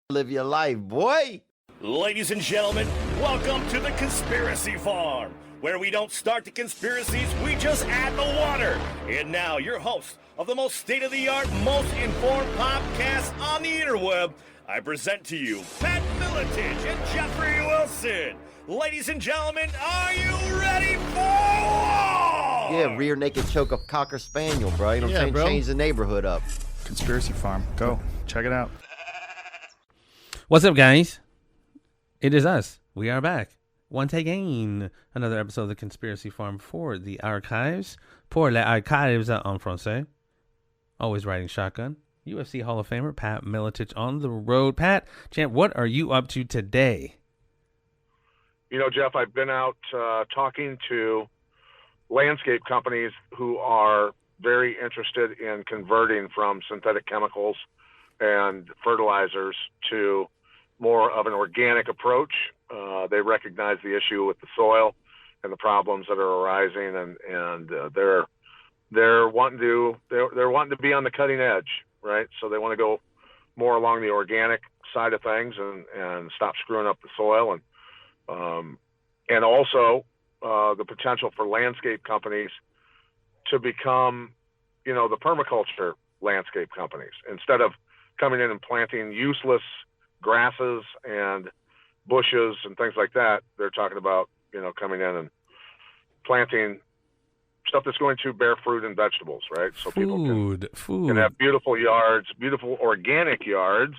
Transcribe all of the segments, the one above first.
Live your life, boy. Ladies and gentlemen, welcome to the Conspiracy Farm, where we don't start the conspiracies, we just add the water. And now, your host of the most state-of-the-art, most informed podcast on the interweb, I present to you Pat and Jeffrey Wilson. Ladies and gentlemen, are you ready for war? Yeah, rear naked choke of Cocker Spaniel, bro. You know what I'm saying? Bro. Change the neighborhood up. Conspiracy Farm. Go. Check it out. What's up, guys? It is us. We are back. Once again, another episode of the Conspiracy Farm for the archives. Pour les archives en français. Always riding shotgun. UFC Hall of Famer Pat Miletich on the road. Pat, champ, what are you up to today? You know, Jeff, I've been out talking to landscape companies who are very interested in converting from synthetic chemicals and fertilizers to more of an organic approach. They recognize the issue with the soil and the problems that are arising, and they're wanting to be on the cutting edge, right? So they want to go more along the organic side of things and stop screwing up the soil, and also the potential for landscape companies to become, you know, the permaculture landscape companies. Instead of coming in and planting useless grasses and bushes and things like that, they're talking about, you know, coming in and planting stuff that's going to bear fruit and vegetables, right? So people can have beautiful yards, beautiful organic yards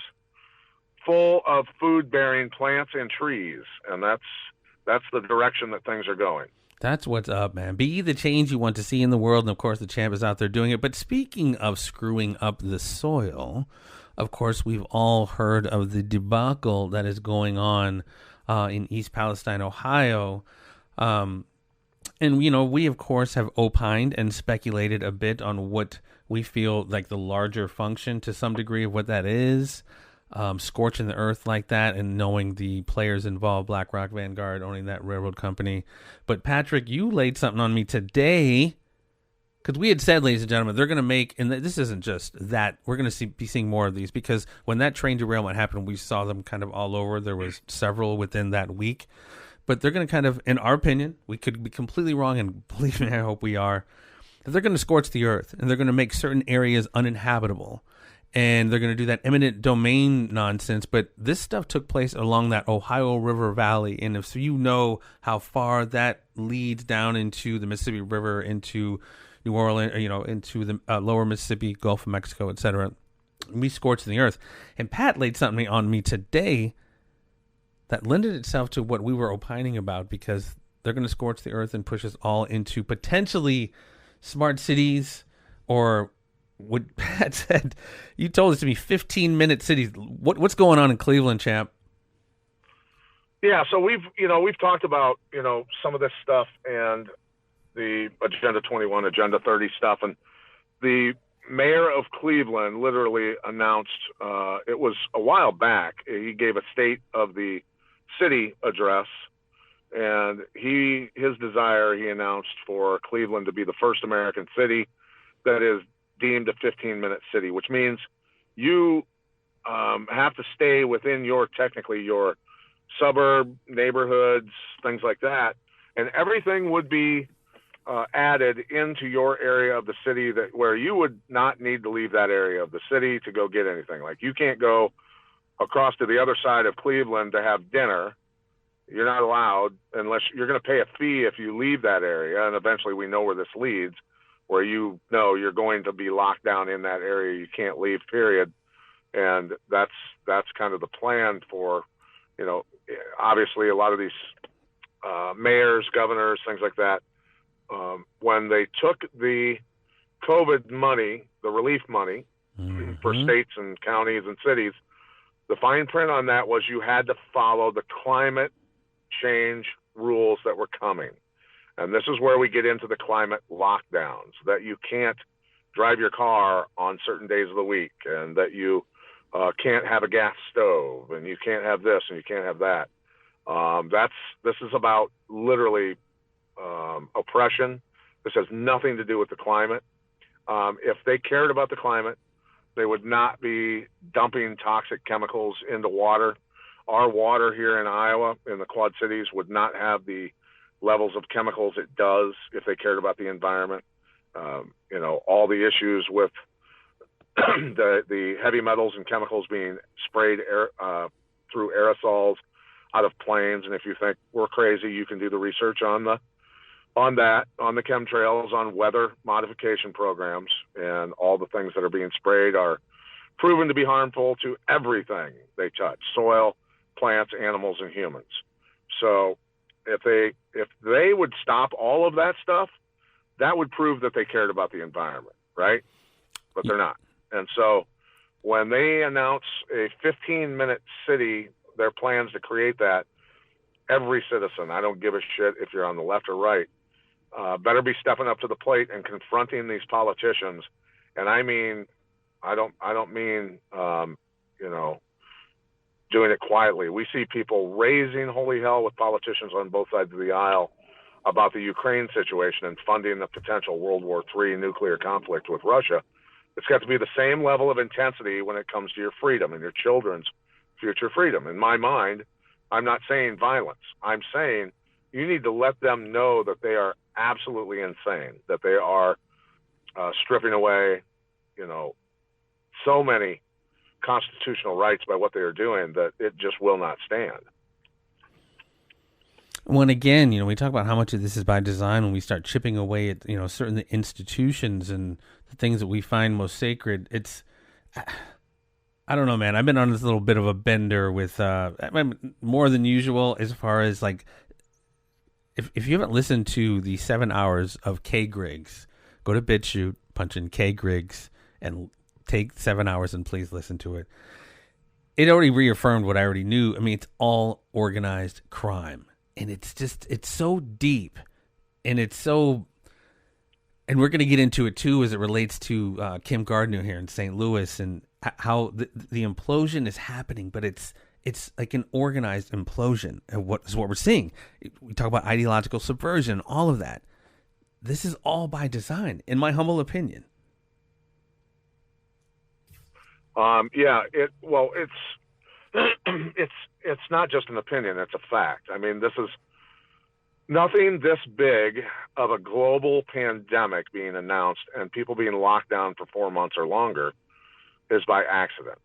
full of food-bearing plants and trees, and that's the direction that things are going. That's what's up, man. Be the change you want to see in the world, and of course the champ is out there doing it. But speaking of screwing up the soil, of course we've all heard of the debacle that is going on in East Palestine, Ohio. And, you know, we, of course, have opined and speculated a bit on what we feel like the larger function to some degree of what that is. Scorching the earth like that and knowing the players involved, BlackRock, Vanguard, owning that railroad company. But, Patrick, you laid something on me today because we had said, ladies and gentlemen, they're going to make, and this isn't just that, we're going to be seeing more of these because when that train derailment happened, we saw them kind of all over. There was several within that week. But they're going to kind of, in our opinion, we could be completely wrong, and believe me, I hope we are, that they're going to scorch the earth, and they're going to make certain areas uninhabitable, and they're going to do that eminent domain nonsense. But this stuff took place along that Ohio River Valley, and if you know how far that leads down into the Mississippi River, into New Orleans, you know, into the lower Mississippi, Gulf of Mexico, etc., we scorched the earth. And Pat laid something on me today that lended itself to what we were opining about, because they're going to scorch the earth and push us all into potentially smart cities, or what Pat said, you told us to be 15-minute cities. What's going on in Cleveland, champ? Yeah, so we've talked about, you know, some of this stuff and the Agenda 21, Agenda 30 stuff, and the mayor of Cleveland literally announced, it was a while back, he gave a state of the city address, and his desire, he announced, for Cleveland to be the first American city that is deemed a 15-minute city, which means you have to stay within your suburb, neighborhoods, things like that, and everything would be added into your area of the city where you would not need to leave that area of the city to go get anything. Like, you can't go across to the other side of Cleveland to have dinner. You're not allowed, unless you're going to pay a fee if you leave that area. And eventually we know where this leads, where you know you're going to be locked down in that area. You can't leave, period. And that's kind of the plan for, you know, obviously a lot of these mayors, governors, things like that. When they took the COVID money, the relief money for states and counties and cities, the fine print on that was you had to follow the climate change rules that were coming. And this is where we get into the climate lockdowns, that you can't drive your car on certain days of the week, and that you can't have a gas stove, and you can't have this, and you can't have that. This is about literally oppression. This has nothing to do with the climate. If they cared about the climate, They would not be dumping toxic chemicals into water. Our water here in Iowa, in the Quad Cities, would not have the levels of chemicals it does if they cared about the environment. All the issues with the heavy metals and chemicals being sprayed through aerosols out of planes. And if you think we're crazy, you can do the research on the chemtrails, on weather modification programs, and all the things that are being sprayed are proven to be harmful to everything they touch: soil, plants, animals, and humans. So if they would stop all of that stuff, that would prove that they cared about the environment, right? But they're not. And so when they announce a 15-minute city, their plans to create that, every citizen, I don't give a shit if you're on the left or right, better be stepping up to the plate and confronting these politicians. And I mean, I don't mean, doing it quietly. We see people raising holy hell with politicians on both sides of the aisle about the Ukraine situation and funding the potential World War III nuclear conflict with Russia. It's got to be the same level of intensity when it comes to your freedom and your children's future freedom. In my mind, I'm not saying violence. I'm saying you need to let them know that they are absolutely insane, that they are stripping away, so many constitutional rights by what they are doing that it just will not stand. When again, we talk about how much of this is by design when we start chipping away at, certain institutions and the things that we find most sacred. It's, I don't know, man. I've been on this little bit of a bender with more than usual as far as like, if you haven't listened to the 7 hours of K Griggs, go to BitChute, punch in K Griggs, and take 7 hours and please listen to it. It already reaffirmed what I already knew. I mean, it's all organized crime. And it's so deep, and it's so, and we're going to get into it too as it relates to Kim Gardner here in St. Louis and how the implosion is happening, but it's like an organized implosion, and what is what we're seeing. We talk about ideological subversion, all of that. This is all by design, in my humble opinion. It's not just an opinion, it's a fact. I mean, this is nothing this big of a global pandemic being announced and people being locked down for 4 months or longer is by accident.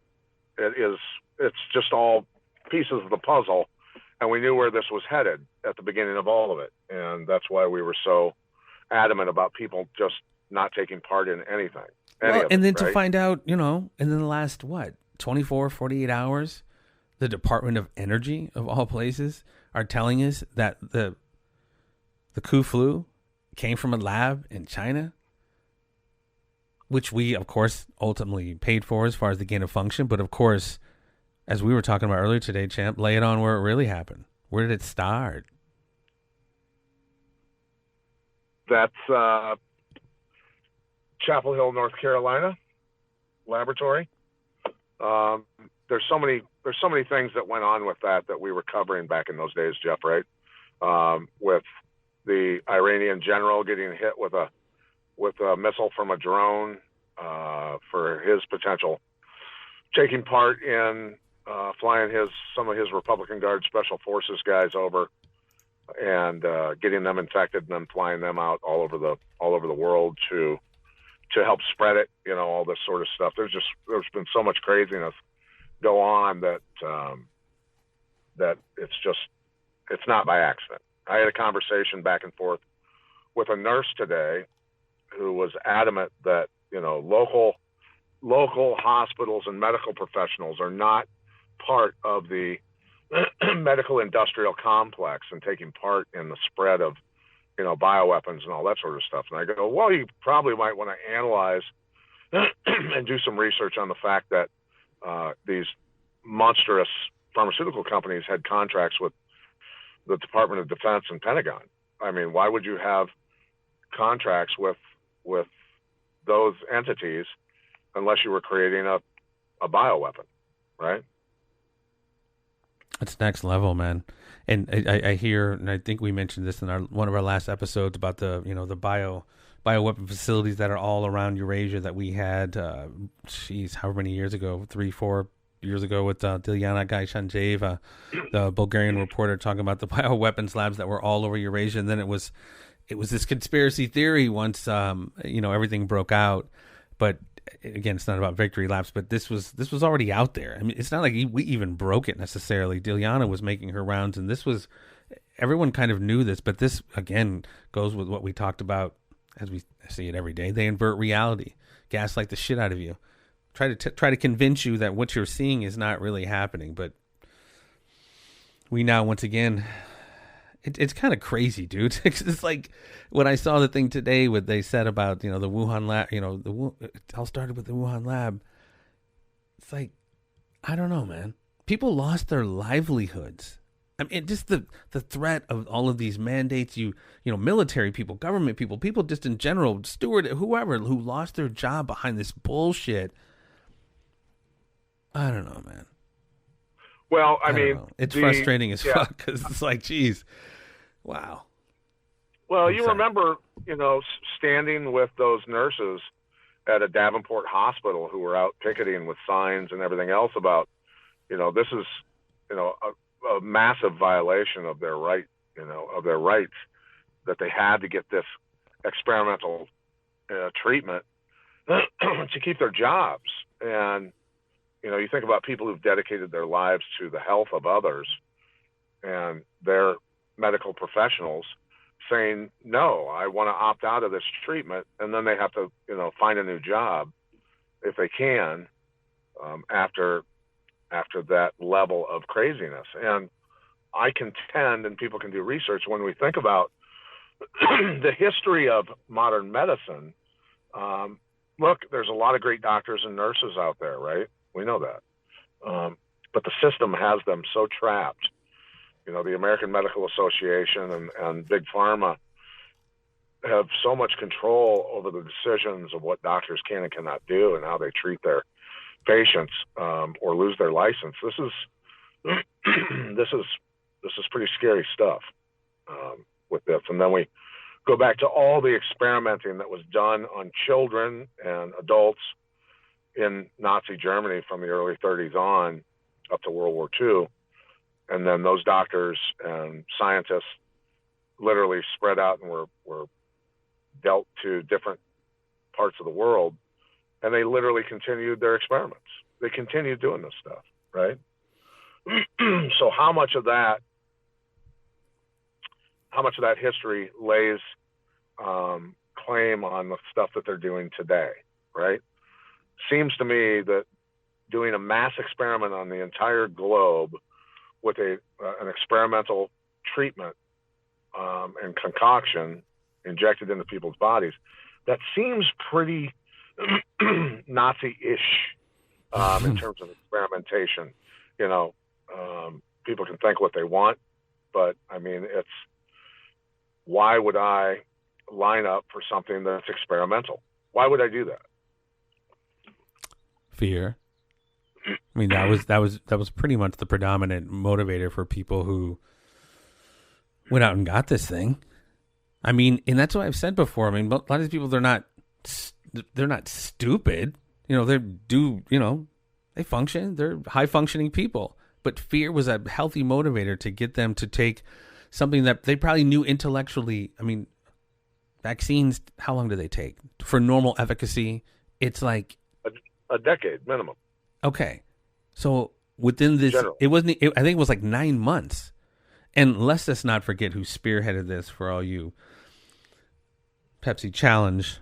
It's just all pieces of the puzzle, and we knew where this was headed at the beginning of all of it. And that's why we were so adamant about people just not taking part in anything. To find out, and in the last, 24, 48 hours, the Department of Energy, of all places, are telling us that the coup flu came from a lab in China, which we, of course, ultimately paid for as far as the gain of function. But, of course, as we were talking about earlier today, Champ, lay it on where it really happened. Where did it start? That's Chapel Hill, North Carolina laboratory. There's so many things that went on with that we were covering back in those days, Jeff, right? With the Iranian general getting hit with a missile from a drone for his potential taking part in flying some of his Republican Guard Special Forces guys over and getting them infected and then flying them out all over the world to help spread it, all this sort of stuff. There's been so much craziness go on that it's not by accident. I had a conversation back and forth with a nurse today who was adamant that, local hospitals and medical professionals are not part of the medical industrial complex and taking part in the spread of, bioweapons and all that sort of stuff. And I go, well, you probably might want to analyze and do some research on the fact that these monstrous pharmaceutical companies had contracts with the Department of Defense and Pentagon. I mean, why would you have contracts with those entities unless you were creating a bioweapon, right? That's next level, man. And I hear, and I think we mentioned this in one of our last episodes about the bioweapon facilities that are all around Eurasia that we had, however many years ago, 3-4 years ago with Dilyana Gaishanjeva, the Bulgarian reporter, talking about the bioweapons labs that were all over Eurasia. And then it was this conspiracy theory once, everything broke out. But again, it's not about victory laps, but this was already out there. I mean, it's not like we even broke it necessarily. Dilyana was making her rounds, and everyone kind of knew this, but this, again, goes with what we talked about as we see it every day. They invert reality, gaslight the shit out of you. Try to convince you that what you're seeing is not really happening. But we now, once again, it's kind of crazy, dude. It's like when I saw the thing today, what they said about, the Wuhan lab, it all started with the Wuhan lab. It's like, I don't know, man. People lost their livelihoods. I mean, just the threat of all of these mandates, military people, government people just in general, steward, whoever, who lost their job behind this bullshit. I don't know, man. Well, I don't mean, know. It's frustrating as fuck because it's like, geez, wow. Well, you remember, standing with those nurses at a Davenport hospital who were out picketing with signs and everything else about, this is, a massive violation of their right, of their rights, that they had to get this experimental treatment to keep their jobs. And you think about people who've dedicated their lives to the health of others, and they're medical professionals saying, no, I want to opt out of this treatment. And then they have to, find a new job if they can, after that level of craziness. And I contend, and people can do research, when we think about the history of modern medicine, look, there's a lot of great doctors and nurses out there, right? We know that. But the system has them so trapped. The American Medical Association and Big Pharma have so much control over the decisions of what doctors can and cannot do and how they treat their patients, or lose their license. This is pretty scary stuff, with this. And then we go back to all the experimenting that was done on children and adults in Nazi Germany from the early 30s on up to World War II. And then those doctors and scientists literally spread out and were dealt to different parts of the world. And they literally continued their experiments. They continued doing this stuff, right? So how much of that history lays claim on the stuff that they're doing today, right? Seems to me that doing a mass experiment on the entire globe with an experimental treatment and concoction injected into people's bodies, that seems pretty Nazi-ish in terms of experimentation. People can think what they want, but I mean, why would I line up for something that's experimental? Why would I do that? Fear. I mean, that was pretty much the predominant motivator for people who went out and got this thing. I mean, and that's what I've said before. I mean, a lot of these people, they're not stupid. They function. They're high functioning people. But fear was a healthy motivator to get them to take something that they probably knew intellectually. I mean, vaccines, how long do they take for normal efficacy? It's like a decade minimum. Okay. So within this, General. I think it was like 9 months. And let's just not forget who spearheaded this for all you Pepsi challenge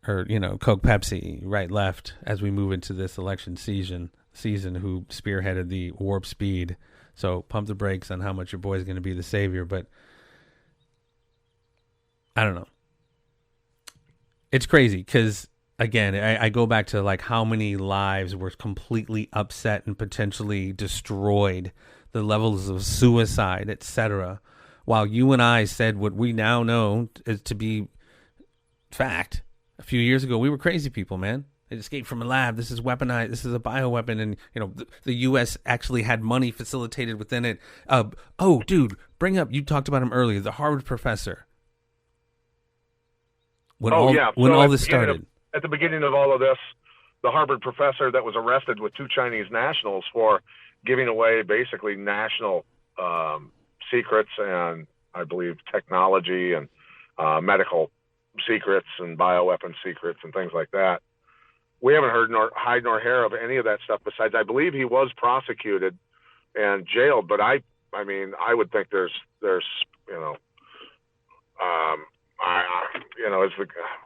or, Coke Pepsi, right, left, as we move into this election season, who spearheaded the warp speed. So pump the brakes on how much your boy's going to be the savior. But I don't know. It's crazy because, again, I go back to like how many lives were completely upset and potentially destroyed, the levels of suicide, etc. While you and I said what we now know is to be fact. A few years ago, we were crazy people, man. It escaped from a lab. This is weaponized. This is a bioweapon. And, the U.S. actually had money facilitated within it. Dude, you talked about him earlier, the Harvard professor. when Oh, all yeah. when So all at this the beginning started. At the beginning of all of this, the Harvard professor that was arrested with 2 Chinese nationals for giving away basically national secrets and, I believe, technology and medical secrets and bioweapon secrets and things like that. We haven't heard nor hide nor hair of any of that stuff. Besides, I believe he was prosecuted and jailed. But I mean, I would think there's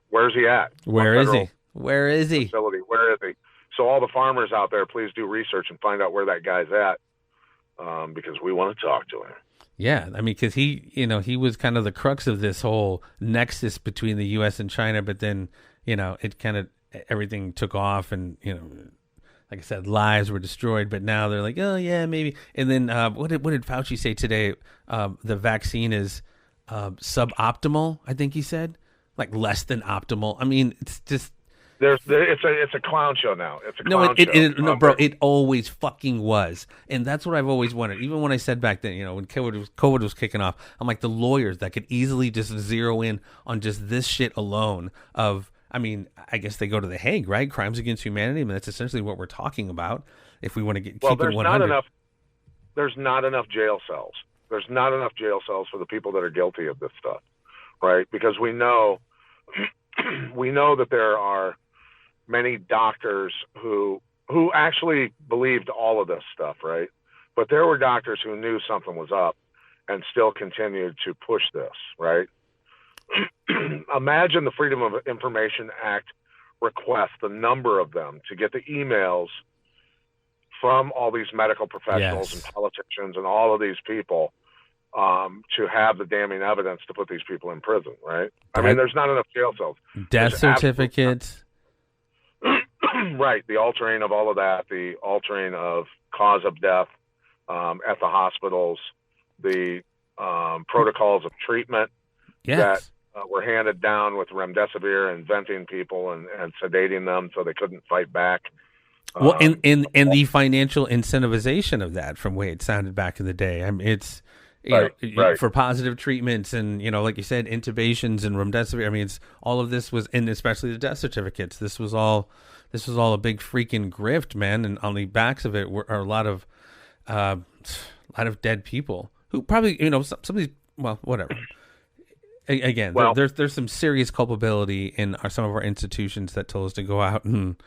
where's he at? Where is he? Where is he? Facility. Where is he? So all the farmers out there, please do research and find out where that guy's at, because we want to talk to him. Yeah, I mean, because he was kind of the crux of this whole nexus between the U.S. and China, but then, it kind of, everything took off and, like I said, lives were destroyed, but now they're like, oh, yeah, maybe. And then what did Fauci say today? The vaccine is suboptimal, I think he said, like less than optimal. I mean, it's just. It's a clown show now. It's a clown show. No, bro, it always fucking was, and that's what I've always wanted. Even when I said back then, when COVID was kicking off, I'm like, the lawyers that could easily just zero in on just this shit alone. I mean, I guess they go to the Hague, right? Crimes against humanity. I mean, that's essentially what we're talking about. If we want to keep it 100. There's not enough jail cells. There's not enough jail cells for the people that are guilty of this stuff, right? Because we know that there are many doctors who actually believed all of this stuff, right? But there were doctors who knew something was up and still continued to push this, right? Imagine the Freedom of Information Act requests, the number of them, to get the emails from all these medical professionals and politicians and all of these people to have the damning evidence to put these people in prison, right? I mean, there's not enough jail cells. Death certificates. Right, the altering of all of that, the altering of cause of death at the hospitals, the protocols of treatment that were handed down with remdesivir and venting people and sedating them so they couldn't fight back. Well, and the financial incentivization of that, from the way it sounded back in the day. I mean, it's right. For positive treatments and, like you said, intubations and remdesivir. I mean, it's all of this was, and especially the death certificates. This was all a big freaking grift, man. And on the backs of it are a lot of dead people who probably, some of these, well, whatever. Again, there's some serious culpability in some of our institutions that told us to go out and,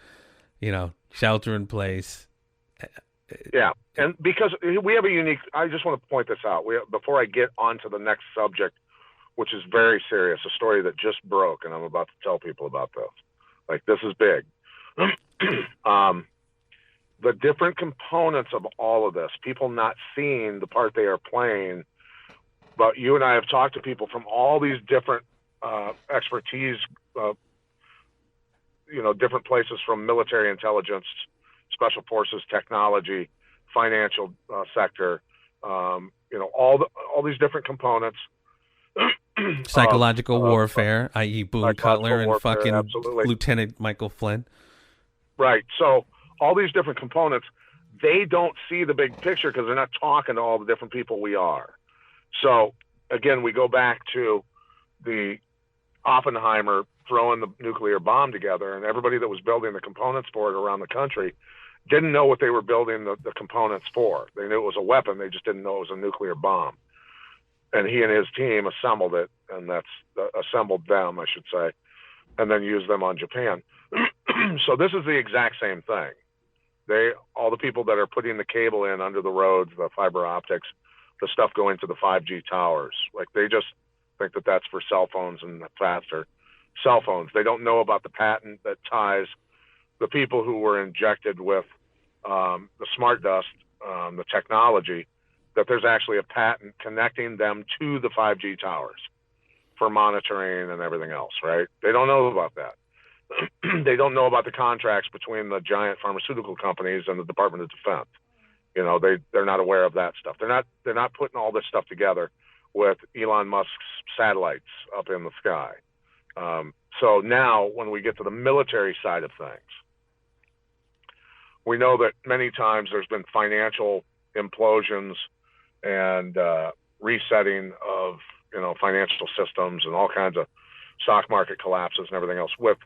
shelter in place. Yeah, and because we have a unique, I just want to point this out. Before I get on to the next subject, which is very serious, a story that just broke, and I'm about to tell people about this. Like, this is big. The different components of all of this, people not seeing the part they are playing, but you and I have talked to people from all these different expertise, different places, from military intelligence, special forces, technology, financial sector, all these different components. Psychological warfare, i.e. Boone Cutler and fucking absolutely. Lieutenant Michael Flynn. Right. So all these different components, they don't see the big picture because they're not talking to all the different people we are. So again, we go back to the Oppenheimer throwing the nuclear bomb together, and everybody that was building the components for it around the country didn't know what they were building the components for. They knew it was a weapon. They just didn't know it was a nuclear bomb. And he and his team assembled it, and assembled them, I should say, and then used them on Japan. So this is the exact same thing. All the people that are putting the cable in under the roads, the fiber optics, the stuff going to the 5G towers, like, they just think that that's for cell phones and faster cell phones. They don't know about the patent that ties the people who were injected with the smart dust, the technology, that there's actually a patent connecting them to the 5G towers for monitoring and everything else, right? They don't know about that. They don't know about the contracts between the giant pharmaceutical companies and the Department of Defense. They're not aware of that stuff. They're not putting all this stuff together with Elon Musk's satellites up in the sky. So now when we get to the military side of things, we know that many times there's been financial implosions and resetting of financial systems and all kinds of stock market collapses and everything else with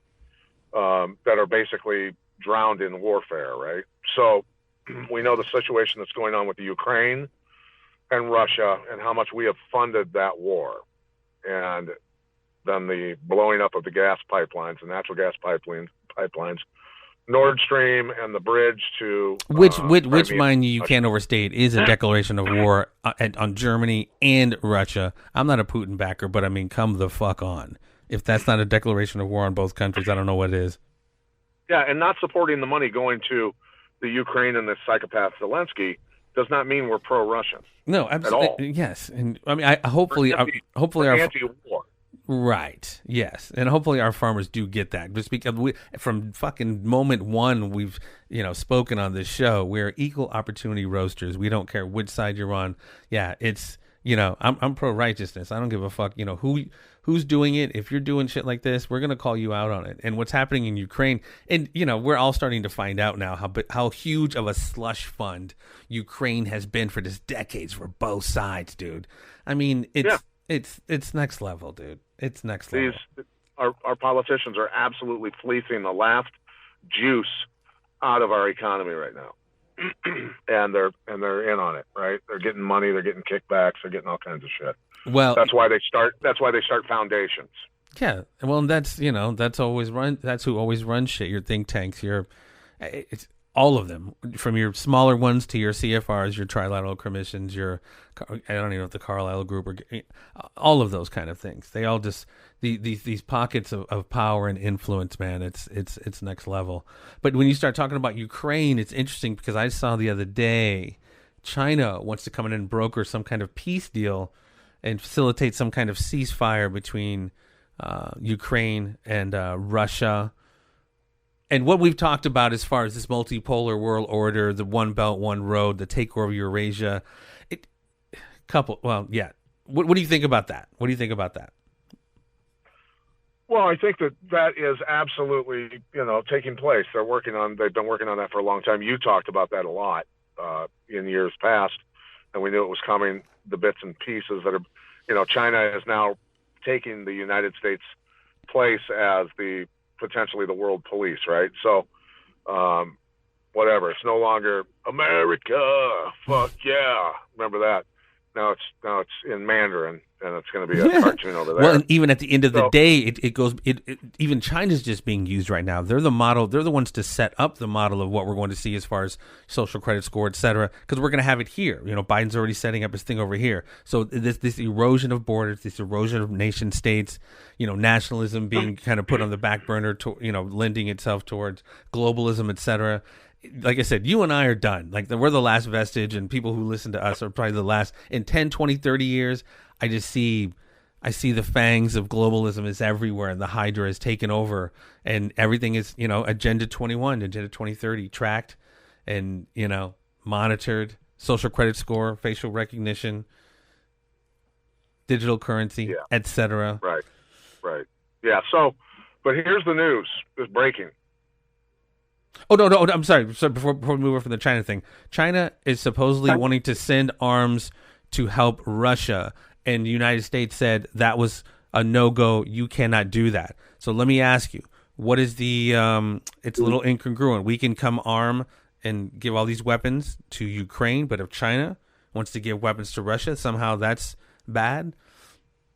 that are basically drowned in warfare, right? So we know the situation that's going on with the Ukraine and Russia and how much we have funded that war. And then the blowing up of the gas pipelines, the natural gas pipelines, Nord Stream, and the bridge to which mind you can't overstate is a declaration of war on Germany and Russia. I'm not a Putin backer, but I mean, come the fuck on. If that's not a declaration of war on both countries, I don't know what is. Yeah, and not supporting the money going to the Ukraine and the psychopath Zelensky does not mean we're pro-Russian. No, absolutely. At all. Yes, and I mean, hopefully our anti-war. Right. Yes, and hopefully our farmers do get that. Just because from fucking moment one, we've spoken on this show. We're equal opportunity roasters. We don't care which side you're on. Yeah, it's I'm pro righteousness. I don't give a fuck. Who's doing it. If you're doing shit like this, we're gonna call you out on it. And what's happening in Ukraine, and we're all starting to find out now how huge of a slush fund Ukraine has been for this decades for both sides, dude. I mean, it's next level, dude. It's next level. Our politicians are absolutely fleecing the last juice out of our economy right now, and they're in on it, right? They're getting money, they're getting kickbacks, they're getting all kinds of shit. Well, that's why they start foundations. Yeah, well, that's that's who always runs shit. Your think tanks, it's all of them, from your smaller ones to your CFRs, your trilateral commissions, I don't even know if the Carlyle Group, or all of those kind of things. They all just these pockets of power and influence, man. It's next level. But when you start talking about Ukraine, it's interesting because I saw the other day China wants to come in and broker some kind of peace deal and facilitate some kind of ceasefire between Ukraine and Russia. And what we've talked about as far as this multipolar world order, the One Belt, One Road, the takeover of Eurasia, What do you think about that? What do you think about that? Well, I think that is absolutely, taking place. They've been working on that for a long time. You talked about that a lot in years past, and we knew it was coming, the bits and pieces that are, China is now taking the United States' place as potentially the world police, right? So, whatever. It's no longer America. Fuck yeah. Remember that. Now it's in Mandarin, and it's going to be a cartoon over there. Well, and even at the end of the day, it goes. Even China's just being used right now. They're the model. They're the ones to set up the model of what we're going to see as far as social credit score, et cetera. Because we're going to have it here. Biden's already setting up his thing over here. So this erosion of borders, this erosion of nation states, nationalism being kind of put on the back burner, to lending itself towards globalism, et cetera. Like I said, you and I are done. We're the last vestige, and people who listen to us are probably the last. In 10, 20, 30 years, I see the fangs of globalism is everywhere, and the Hydra is taken over, and everything is, Agenda 21, Agenda 2030 tracked and, monitored, social credit score, facial recognition, digital currency, etc. Right. Yeah. So, but here's the news. It's breaking. Oh, no, I'm sorry. So before we move on from the China thing, China is supposedly wanting to send arms to help Russia, and the United States said that was a no-go. You cannot do that. So let me ask you, what is it's a little incongruent. We can come arm and give all these weapons to Ukraine, but if China wants to give weapons to Russia, somehow that's bad?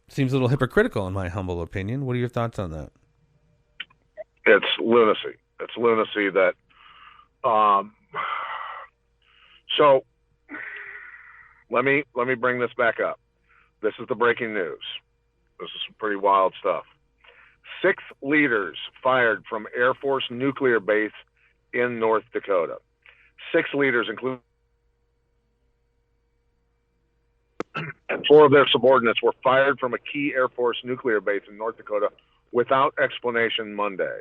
Seems a little hypocritical in my humble opinion. What are your thoughts on that? It's lunacy. It's lunacy that, so let me bring this back up. This is the breaking news. This is some pretty wild stuff. 6 leaders fired from Air Force nuclear base in North Dakota. 6 leaders, including, and 4 of their subordinates were fired from a key Air Force nuclear base in North Dakota without explanation Monday.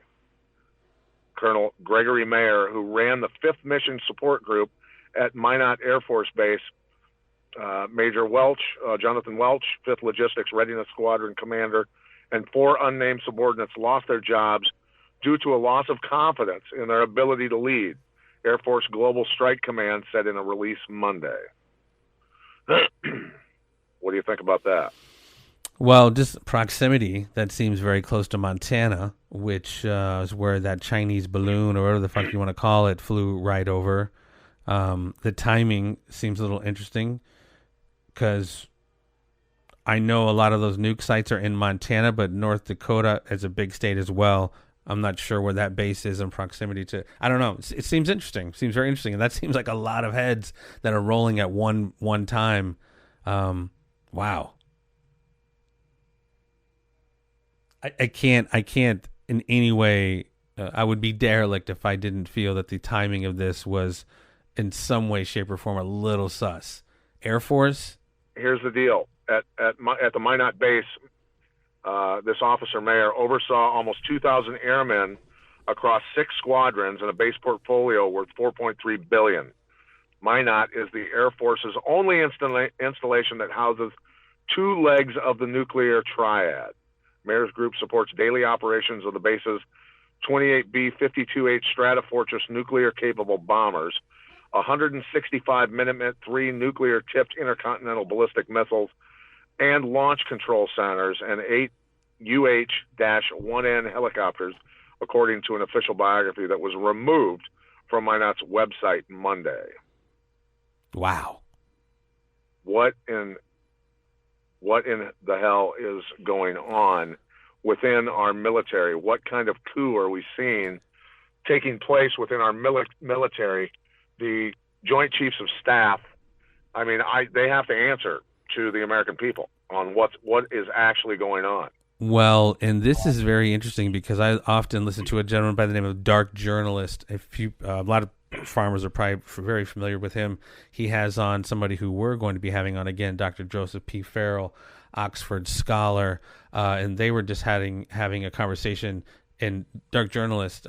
Colonel Gregory Mayer, who ran the 5th Mission Support Group at Minot Air Force Base, Major Jonathan Welch, 5th Logistics Readiness Squadron Commander, and 4 unnamed subordinates lost their jobs due to a loss of confidence in their ability to lead, Air Force Global Strike Command said in a release Monday. What do you think about that? Well, just proximity. That seems very close to Montana, which is where that Chinese balloon, or whatever the fuck you want to call it, flew right over. The timing seems a little interesting because I know a lot of those nuke sites are in Montana, but North Dakota is a big state as well. I'm not sure where that base is in proximity to. I don't know. It seems interesting. Seems very interesting, and that seems like a lot of heads that are rolling at one time. Wow. I can't in any way. I would be derelict if I didn't feel that the timing of this was, in some way, shape, or form, a little sus. Air Force. Here's the deal: at the Minot base, this officer mayor oversaw almost 2,000 airmen across 6 squadrons and a base portfolio worth $4.3 billion. Minot is the Air Force's only installation that houses 2 legs of the nuclear triad. Mayor's group supports daily operations of the base's 28B 52H Stratofortress nuclear-capable bombers, 165 Minuteman III nuclear-tipped intercontinental ballistic missiles, and launch control centers, and 8 UH-1N helicopters, according to an official biography that was removed from Minot's website Monday. Wow. What in the hell is going on within our military? What kind of coup are we seeing taking place within our military? The Joint Chiefs of Staff, I mean, they have to answer to the American people on what is actually going on. Well, and this is very interesting because I often listen to a gentleman by the name of Dark Journalist. A lot of farmers are probably very familiar with him. He has on somebody who we're going to be having on again, Dr. Joseph P. Farrell, Oxford scholar, and they were just having a conversation. And Dark Journalist,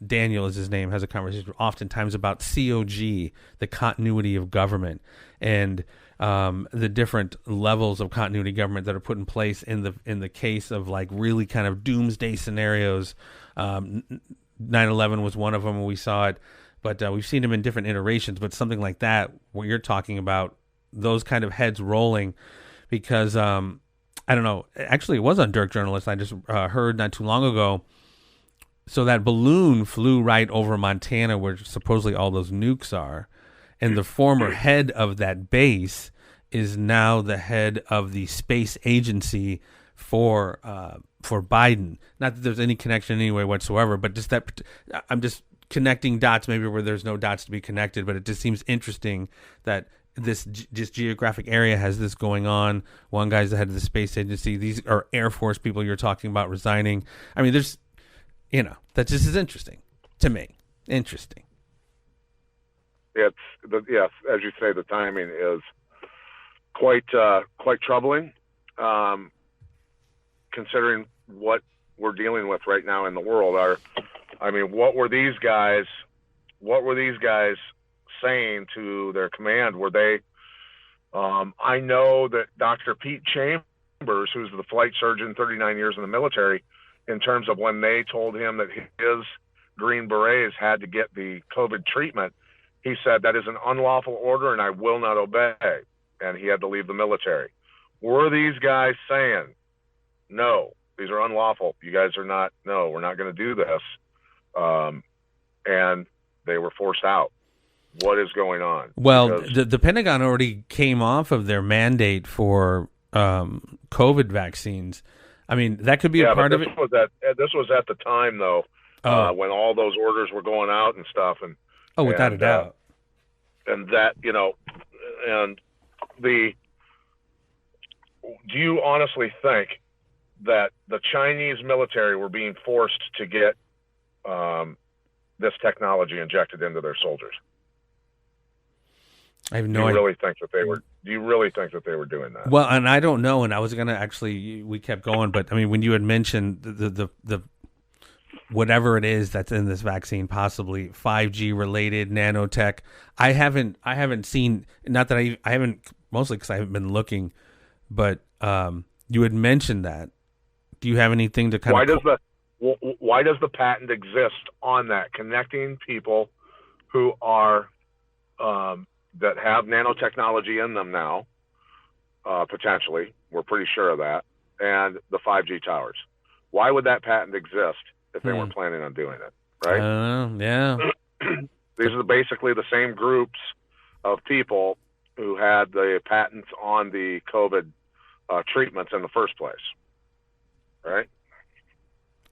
Daniel is his name, has a conversation oftentimes about COG, the continuity of government, and the different levels of continuity government that are put in place in the case of like really kind of doomsday scenarios. 9/11 was one of them when we saw it, but we've seen them in different iterations. But something like that, what you're talking about, those kind of heads rolling, because I don't know. Actually, it was on Dark Journalist. I just heard not too long ago. So that balloon flew right over Montana, where supposedly all those nukes are, and the former head of that base is now the head of the space agency for Biden. Not that there's any connection anyway whatsoever, but just that I'm just connecting dots maybe where there's no dots to be connected. But it just seems interesting that this geographic area has this going on. One guy's the head of the space agency. These are Air Force people you're talking about resigning. I mean, there's, that just is interesting to me. Interesting. Yes, as you say, the timing is quite troubling, considering what we're dealing with right now in the world. What were these guys saying to their command? Were they? I know that Dr. Pete Chambers, who's the flight surgeon, 39 years in the military, in terms of when they told him that his Green Berets had to get the COVID treatment, he said, that is an unlawful order and I will not obey. And he had to leave the military. Were these guys saying, no, these are unlawful. You guys are not, no, we're not going to do this. And they were forced out. What is going on? Well, the Pentagon already came off of their mandate for COVID vaccines. I mean, that could be a part of it. This was at the time, though, when all those orders were going out and stuff. Without a doubt. And that, do you honestly think that the Chinese military were being forced to get this technology injected into their soldiers? I have no idea. Do you really think that they were doing that? Well, and I don't know. And I was going to actually, we kept going, but I mean, when you had mentioned the whatever it is that's in this vaccine, possibly 5G related nanotech, I haven't seen, not that I haven't, mostly because I haven't been looking, but you had mentioned that. Do you have anything to kind of... Why does the patent exist on that, connecting people who are that have nanotechnology in them now, potentially? We're pretty sure of that, and the 5G towers. Why would that patent exist if they weren't planning on doing it, right? Yeah. These are basically the same groups of people who had the patents on the COVID treatments in the first place, right?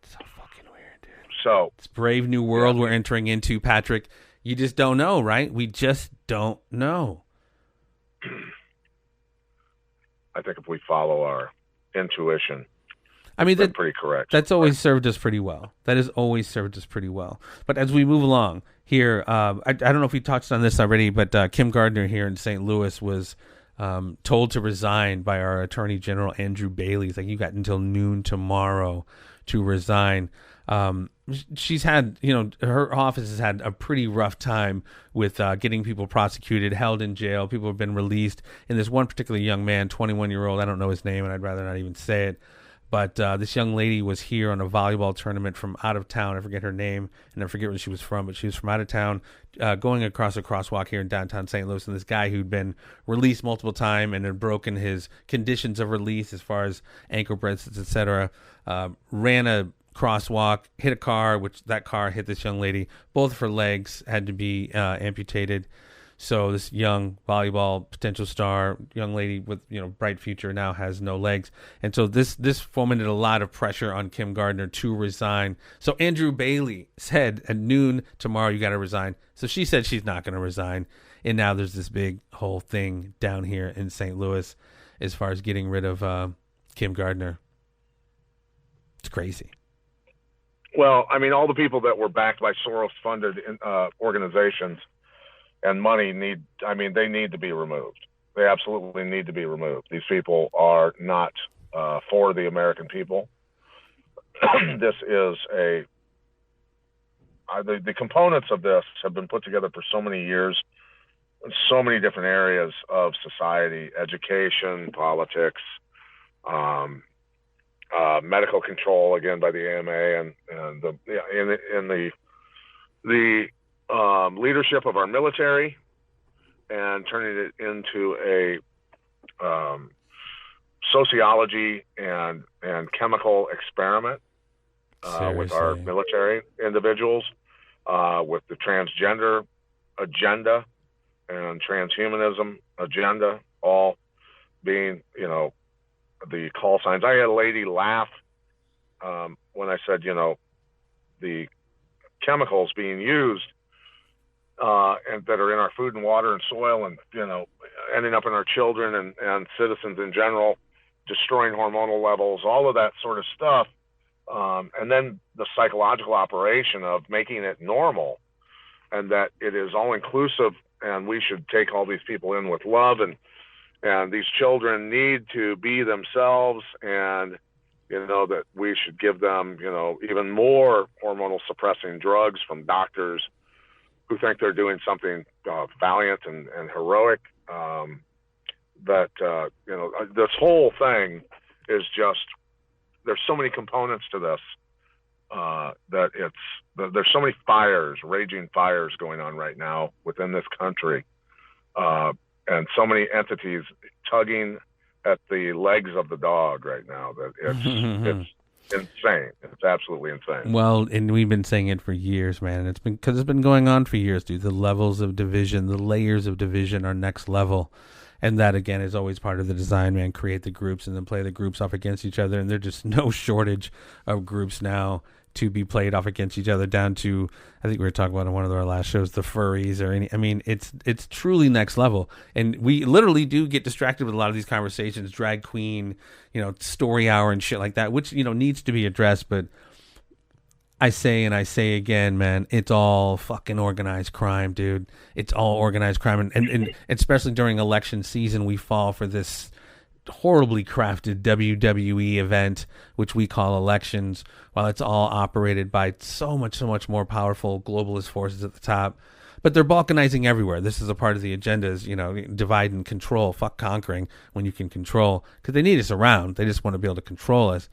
So fucking weird, dude. So it's a brave new world we're entering into, Patrick. You just don't know, right? We just don't know. I think if we follow our intuition, I mean, that's pretty correct. That's always served us pretty well. That has always served us pretty well. But as we move along here, I don't know if we touched on this already, but Kim Gardner here in St. Louis was told to resign by our Attorney General, Andrew Bailey. He's like, you got until noon tomorrow to resign. She's had, her office has had a pretty rough time with getting people prosecuted, held in jail. People have been released. And this one particular young man, 21-year-old, I don't know his name, and I'd rather not even say it. But this young lady was here on a volleyball tournament from out of town. I forget her name, and I forget where she was from, but she was from out of town, going across a crosswalk here in downtown St. Louis. And this guy who'd been released multiple times and had broken his conditions of release as far as ankle bracelets, etc., ran a crosswalk, hit a car, which that car hit this young lady. Both of her legs had to be amputated. So this young volleyball potential star, young lady with bright future, now has no legs, and so this fomented a lot of pressure on Kim Gardner to resign. So Andrew Bailey said at noon tomorrow, you got to resign. So she said she's not going to resign, and now there's this big whole thing down here in St. Louis as far as getting rid of Kim Gardner. It's crazy. Well, I mean, all the people that were backed by Soros-funded organizations and money they need to be removed. They absolutely need to be removed. These people are not for the American people. This is the components of this have been put together for so many years, in so many different areas of society, education, politics, medical control, again, by the AMA, and the leadership of our military, and turning it into a sociology and chemical experiment with our military individuals, with the transgender agenda and transhumanism agenda, all being, the call signs. I had a lady laugh when I said, the chemicals being used and that are in our food and water and soil, and ending up in our children and citizens in general, destroying hormonal levels, all of that sort of stuff, and then the psychological operation of making it normal, and that it is all inclusive, and we should take all these people in with love, and these children need to be themselves, and that we should give them even more hormonal suppressing drugs from doctors who think they're doing something valiant and heroic. This whole thing is just, there's so many components to this that there's so many raging fires going on right now within this country, and so many entities tugging at the legs of the dog right now that it's insane. It's absolutely insane. Well, and we've been saying it for years, man. It's been going on for years, dude. The levels of division, the layers of division are next level. And that, again, is always part of the design, man. Create the groups and then play the groups off against each other. And there's just no shortage of groups now to be played off against each other, down to, I think we were talking about in one of our last shows, the furries it's truly next level. And we literally do get distracted with a lot of these conversations, drag queen, story hour and shit like that, which, needs to be addressed. But I say again, man, it's all fucking organized crime, dude. It's all organized crime. And especially during election season, we fall for this horribly crafted WWE event, which we call elections, while it's all operated by so much more powerful globalist forces at the top. But they're balkanizing everywhere. This is a part of the agenda, is, divide and control. Fuck conquering when you can control, because they need us around. They just want to be able to control us.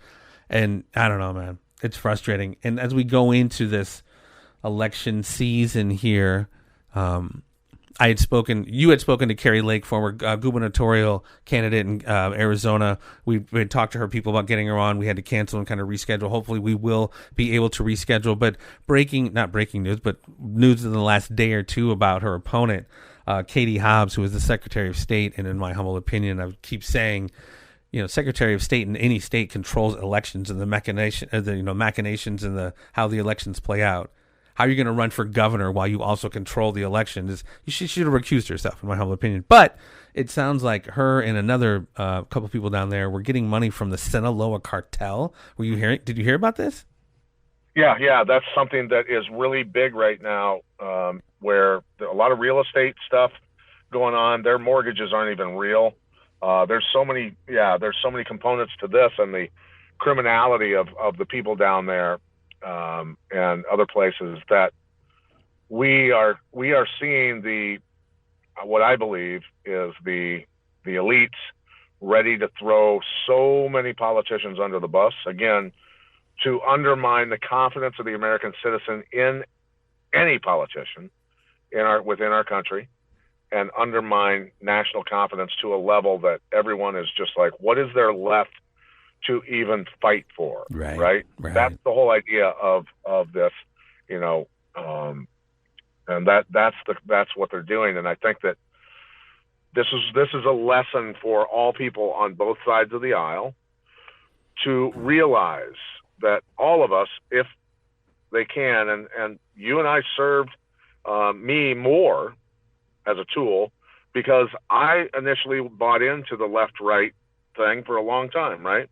And I don't know, man. It's frustrating. And as we go into this election season here, you had spoken to Carrie Lake, former gubernatorial candidate in Arizona. We had talked to her people about getting her on. We had to cancel and kind of reschedule. Hopefully we will be able to reschedule. But not breaking news, but news in the last day or two about her opponent, Katie Hobbs, who is the Secretary of State. And in my humble opinion, I keep saying, Secretary of State in any state controls elections and the machinations and how the elections play out. How are you going to run for governor while you also control the election? She should have recused herself, in my humble opinion. But it sounds like her and another couple people down there were getting money from the Sinaloa cartel. Did you hear about this? Yeah, that's something that is really big right now, where there are a lot of real estate stuff going on. Their mortgages aren't even real. There's so many components to this, and the criminality of the people down there. And other places that we are seeing what I believe is the elites ready to throw so many politicians under the bus, again, to undermine the confidence of the American citizen in any politician within our country, and undermine national confidence to a level that everyone is just like, what is there left to even fight for? Right. That's the whole idea of this, and that's what they're doing. And I think that this is a lesson for all people on both sides of the aisle to realize that all of us, if they can, and you and I served me more as a tool, because I initially bought into the left-right thing for a long time, right?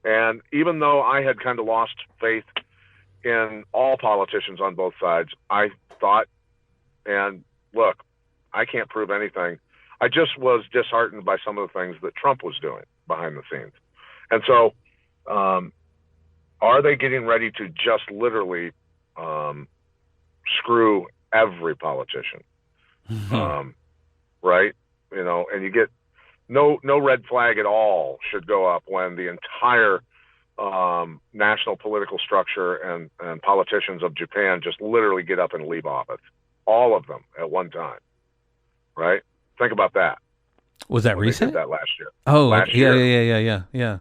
And even though I had kind of lost faith in all politicians on both sides, I thought, and look, I can't prove anything. I just was disheartened by some of the things that Trump was doing behind the scenes. And so, are they getting ready to just literally screw every politician? Right? And you get no red flag at all should go up when the entire national political structure and politicians of Japan just literally get up and leave office. All of them at one time. Right? Think about that. Was that recent? They did that last year. Oh, last year. Yeah.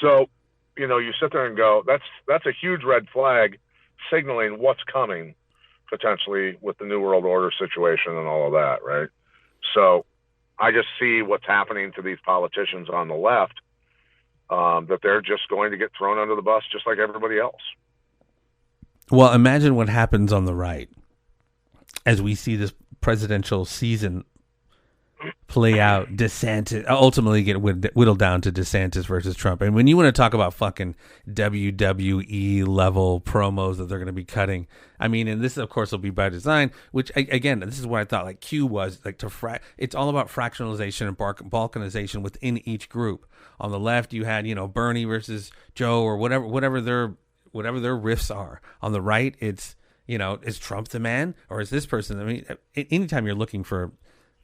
So, you sit there and go, that's a huge red flag signaling what's coming potentially with the New World Order situation and all of that, right? So I just see what's happening to these politicians on the left, that they're just going to get thrown under the bus just like everybody else. Well, imagine what happens on the right as we see this presidential season play out. DeSantis ultimately get whittled down to DeSantis versus Trump. And when you want to talk about fucking WWE level promos that they're going to be cutting, I mean, and this of course will be by design, which again, this is what I thought like Q was like it's all about fractionalization and balkanization within each group. On the left, you had, Bernie versus Joe or whatever their riffs are. On the right, it's, is Trump the man or is this person? I mean, anytime you're looking for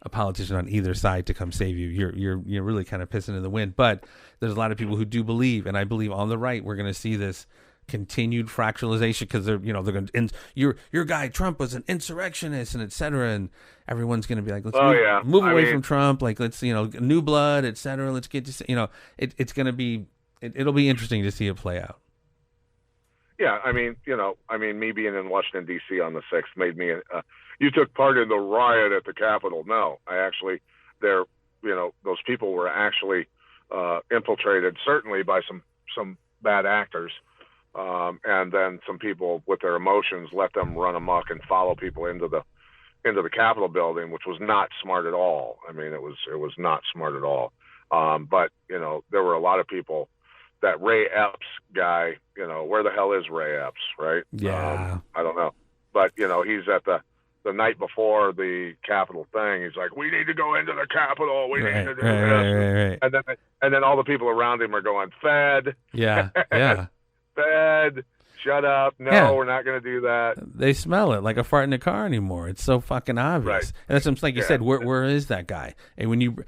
a politician on either side to come save you, you're really kind of pissing in the wind. But there's a lot of people who do believe, and I believe on the right we're going to see this continued fractionalization because they're going to your guy Trump was an insurrectionist and etc. And everyone's going to be like, let's move away from Trump, like let's new blood, etc. Let's get to it's going to be it'll be interesting to see it play out. Yeah, I mean, me being in Washington, D.C. on the 6th made me, you took part in the riot at the Capitol. No, I actually, those people were actually infiltrated, certainly by some bad actors. And then some people with their emotions let them run amok and follow people into the Capitol building, which was not smart at all. I mean, it was not smart at all. But, there were a lot of people. That Ray Epps guy, where the hell is Ray Epps, right? Yeah. I don't know. But, he's at the night before the Capitol thing. He's like, we need to go into the Capitol. We need to do this. Right. And then all the people around him are going, Fed. Yeah. Fed. Shut up. No, we're not going to do that. They smell it like a fart in the car anymore. It's so fucking obvious. Right. And that's like you said, where is that guy? And when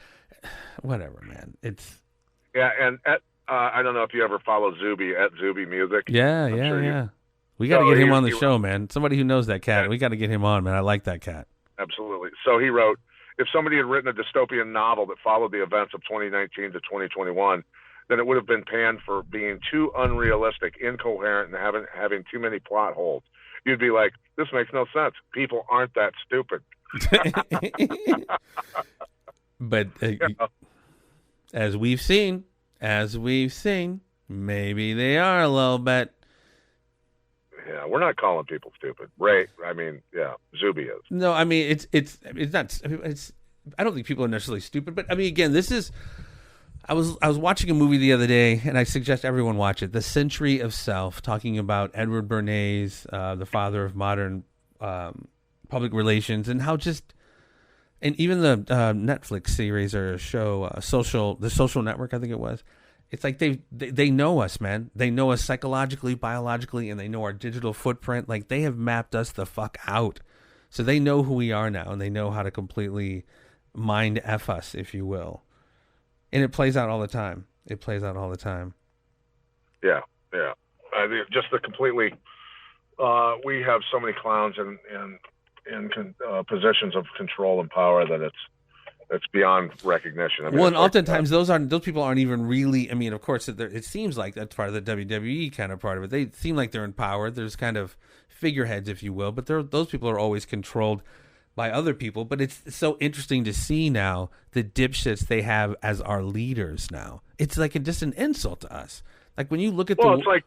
whatever, man, it's. Yeah. And I don't know if you ever follow Zuby at Zuby Music. Yeah. We got to get him on the show, man. Somebody who knows that cat. We got to get him on, man. I like that cat. absolutely. So he wrote, if somebody had written a dystopian novel that followed the events of 2019 to 2021, then it would have been panned for being too unrealistic, incoherent, and having too many plot holes. You'd be like, this makes no sense. People aren't that stupid. But as we've seen, maybe they are a little bit. Yeah, we're not calling people stupid. Right? I mean, yeah, Zuby is. No, I mean it's not. I don't think people are necessarily stupid, but I mean, again, this is. I was watching a movie the other day, and I suggest everyone watch it. The Century of Self, talking about Edward Bernays, the father of modern public relations, and how and even the Netflix series or show, the Social Network, I think it was. It's like they know us, man. They know us psychologically, biologically, and they know our digital footprint. Like, they have mapped us the fuck out. So they know who we are now, and they know how to completely mind F us, if you will. And it plays out all the time. Yeah. Just the completely. We have so many clowns in positions of control and power that it's beyond recognition. I mean, well, and oftentimes those people aren't even really. I mean, of course, it seems like that's part of the WWE kind of part of it. They seem like they're in power. There's kind of figureheads, if you will, but those people are always controlled by other people. But it's so interesting to see now the dipshits they have as our leaders now. It's like just an insult to us. Like, when you look at it's like,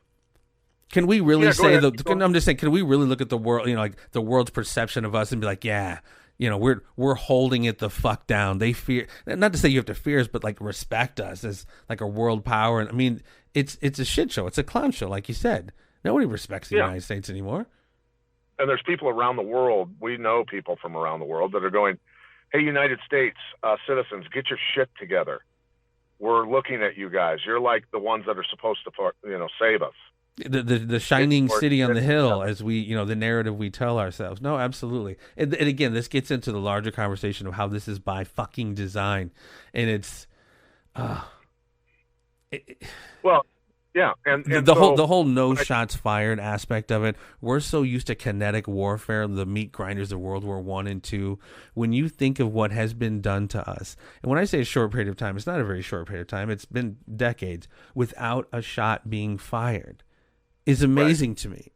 can we really say ahead. I'm just saying, can we really look at the world, like the world's perception of us and be like, yeah, we're holding it the fuck down. They fear, not to say you have to fear us, but like respect us as like a world power. And I mean, it's a shit show. It's a clown show, like you said. Nobody respects the United States anymore. And there's people around the world. We know people from around the world that are going, hey, United States citizens, get your shit together. We're looking at you guys. You're like the ones that are supposed to, save us. The shining city on the hill, as we, the narrative we tell ourselves. No, absolutely. And again, this gets into the larger conversation of how this is by fucking design. And it's, well, yeah. And the whole no shots fired aspect of it. We're so used to kinetic warfare, the meat grinders of World War I and II. When you think of what has been done to us, and when I say a short period of time, it's not a very short period of time. It's been decades without a shot being fired. Is amazing to me.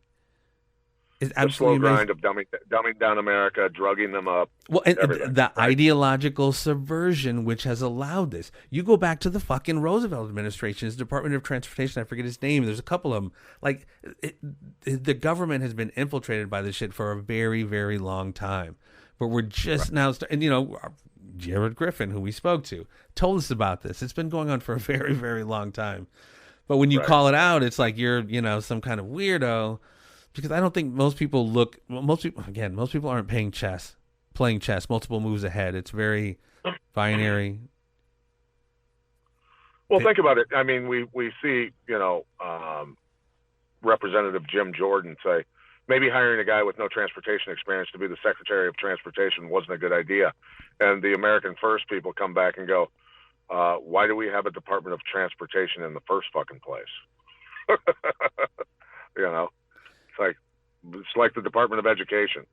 It's absolutely the slow amazing. grind of dumbing down America, drugging them up. Well, and the ideological subversion which has allowed this. You go back to the fucking Roosevelt administration's Department of Transportation. I forget his name. There's a couple of them. Like, the government has been infiltrated by this shit for a very, very long time. But we're just now, and Jared Griffin, who we spoke to, told us about this. It's been going on for a very, very long time. But when you call it out, it's like you're, some kind of weirdo, because I don't think most people most people aren't playing chess, multiple moves ahead. It's very binary. Well, think about it. I mean, we see, Representative Jim Jordan say, maybe hiring a guy with no transportation experience to be the Secretary of Transportation wasn't a good idea. And the American First people come back and go, why do we have a Department of Transportation in the first fucking place? It's like the Department of Education.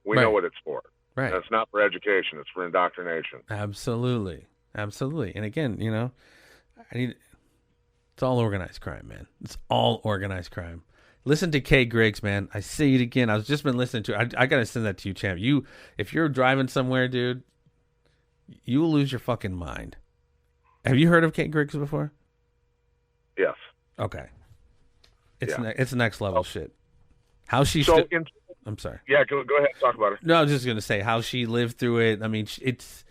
We know what it's for. Right. And it's not for education. It's for indoctrination. Absolutely. And again, it's all organized crime, man. It's all organized crime. Listen to Kay Griggs, man. I say it again. I've just been listening to it. I got to send that to you, champ. If you're driving somewhere, dude, you will lose your fucking mind. Have you heard of Kate Griggs before? Yes. Okay. It's next level shit. How she I'm sorry. Yeah, go ahead and talk about it. No, I was just going to say how she lived through it. I mean, it's